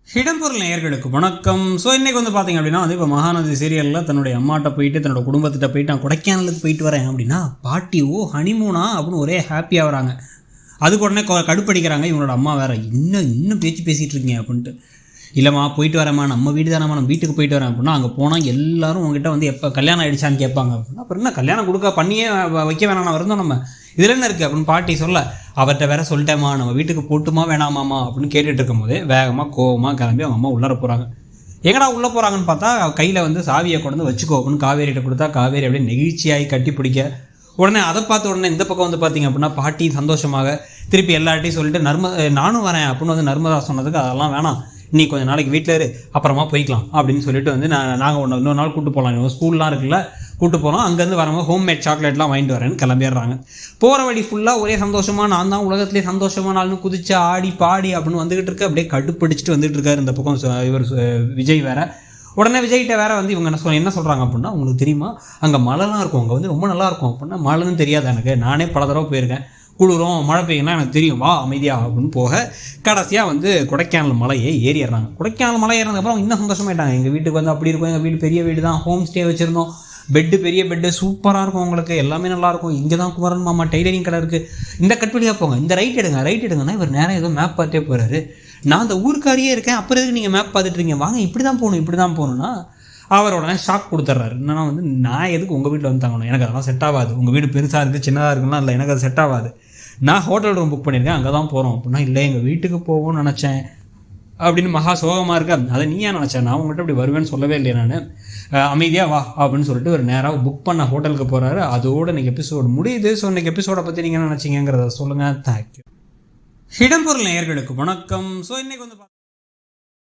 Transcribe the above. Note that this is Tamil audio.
இடம்பொருள் நேயர்களுக்கு வணக்கம். ஸோ இன்றைக்கி வந்து பார்த்திங்க அப்படின்னா வந்து இப்போ மகாநதி சீரியலில் தன்னுடைய அம்மாட்ட போயிட்டு தன்னோட குடும்பத்திட்ட போயிட்டு நான் கொடைக்கானலுக்கு போயிட்டு வரேன் அப்படின்னா பாட்டி ஹனிமூனா அப்படின்னு ஒரே ஹாப்பியாக வராங்க. அதுக்கு உடனே கடுப்படிக்கிறாங்க இவங்களோட அம்மா வேறு, இன்னும் பேசிகிட்டு இருக்கீங்க அப்படின்ட்டு. இல்லைம்மா போயிட்டு வரேம்மா, நம்ம வீடு தானம்மா, நம்ம வீட்டுக்கு போயிட்டு வரேன் அப்படின்னா அங்கே போனால் எல்லோரும் உங்ககிட்ட வந்து எப்போ கல்யாணம் ஆகிடுச்சான்னு கேட்பாங்க அப்படின்னா, அப்புறம் என்ன கல்யாணம் பண்ணியே வைக்க வேணாம் இருந்தோம் நம்ம, இதில் என்ன இருக்குது அப்படின்னு பாட்டி சொல்ல, அவர்கிட்ட வேற சொல்லிட்டேம்மா நம்ம வீட்டுக்கு போட்டுமா வேணாமாம்மா அப்படின்னு கேட்டுட்டு இருக்கும் போதே வேகமாக கோவமாக கிளம்பி அவங்க அம்மா உள்ளர போகிறாங்க. எங்கடா உள்ளே போகிறாங்கன்னு பார்த்தா கையில் வந்து சாவியை கொண்டு வச்சுக்கோ அப்படின்னு காவேரிகிட்ட கொடுத்தா காவேரி அப்படியே நெகிழ்ச்சியாகி கட்டி பிடிக்க, உடனே அதை பார்த்த உடனே இந்த பக்கம் வந்து பார்த்திங்க அப்படின்னா பாட்டி சந்தோஷமாக திருப்பி எல்லார்ட்டையும் சொல்லிட்டு நானும் வரேன் அப்படின்னு வந்து நர்மதா சொன்னதுக்கு அதெல்லாம் வேணாம், நீ கொஞ்சம் நாளைக்கு வீட்டில் இரு அப்புறமா போய்க்கலாம் அப்படின்னு சொல்லிட்டு வந்து நாங்கள் இன்னொரு நாள் கூப்பிட்டு போகலாம், ஸ்கூல்லாம் இருக்குல்ல கூப்பிட்டு போகிறோம், அங்கேருந்து வரும்போது ஹோம்மேட் சாக்லேட்லாம் வாங்கிட்டு வரேன்னு கிளம்பிடுறாங்க. போகிற வழி ஃபுல்லாக ஒரே சந்தோஷமாக நான் தான் உலகத்துலேயே சந்தோஷமான ஆள்னு குதிச்சு ஆடி பாடி அப்படின்னு வந்துக்கிட்டு இருக்கு. அப்படியே கடுப்பிடிச்சிட்டு வந்துட்டு இருக்காரு இந்த பக்கம் இவர் விஜய் வேற. உடனே விஜய்கிட்ட வேற வந்து இவங்க என்ன சொல்கிறாங்க அப்படின்னா, உங்களுக்கு தெரியுமா அங்கே மழைலாம் இருக்கும், அங்கே வந்து ரொம்ப நல்லாயிருக்கும் அப்படின்னா, மழைன்னு தெரியாது எனக்கு, நானே பல தடவை போயிருக்கேன், குளிரும் மழை பெய்யும்னா எனக்கு தெரியும், வா அமைதியாக அப்படின்னு போக கடைசியாக வந்து கொடைக்கானல் மலையை ஏறிடுறாங்க. கொடைக்கானல் மலை ஏறினதுக்கப்புறம் இன்னும் சந்தோஷமாயிட்டாங்க. எங்கள் வீட்டுக்கு வந்து அப்படி இருக்கும், எங்கள் வீடு பெரிய வீடு தான், ஹோம் ஸ்டே வச்சுருந்தோம், பெட்டு பெரிய பெட்டு சூப்பராக இருக்கும், உங்களுக்கு எல்லாமே நல்லாயிருக்கும், இங்கே தான் குமரன் மாமா டைலரிங் கடை இருக்குது, இந்த கட்வழியாக போங்க, இந்த ரைட் எடுங்கன்னா இவர் நேரம் ஏதோ மேப் பார்த்தே போகிறாரு. நான் அந்த ஊருக்காரியே இருக்கேன், அப்புறம் எதுக்கு நீங்கள் மேப் பார்த்துட்ருக்கீங்க, வாங்க இப்படி தான் போகணும்னா அவர் உடனே ஷாக் கொடுத்துட்றாரு. என்னன்னா வந்து நான் எதுக்கு உங்கள் வீட்டில் வந்து தங்கணும், எனக்கு அதெல்லாம் செட் ஆகாது, உங்கள் வீடு பெருசாக இருக்குது சின்னதாக இருக்குன்னா இல்லை எனக்கு அது செட் ஆகாது, நான் ஹோட்டல் ரூம் புக் பண்ணியிருக்கேன் அங்கே தான் போகிறோம் அப்படின்னா, இல்லை எங்கள் வீட்டுக்கு போவோம்னு நினச்சேன் அப்படின்னு மகா சோகமாக இருக்கா. அதை நீ ஏன் நினச்சேன், நான் உங்கள்கிட்ட அப்படி வருவேன்னு சொல்லவே இல்லையா, நான் அமைதியாக வா அப்படின்னு சொல்லிட்டு ஒரு நேராக புக் பண்ண ஹோட்டலுக்கு போகிறாரு. அதோடு இன்றைக்கி எபிசோடு முடியுது. ஸோ இன்றைக்கி எபிசோடை பற்றி நீங்கள் என்ன நினச்சிங்கிறத சொல்லுங்கள். தேங்க்யூ. இடம்பொருள் நேயர்களுக்கு வணக்கம். ஸோ இன்றைக்கி வந்து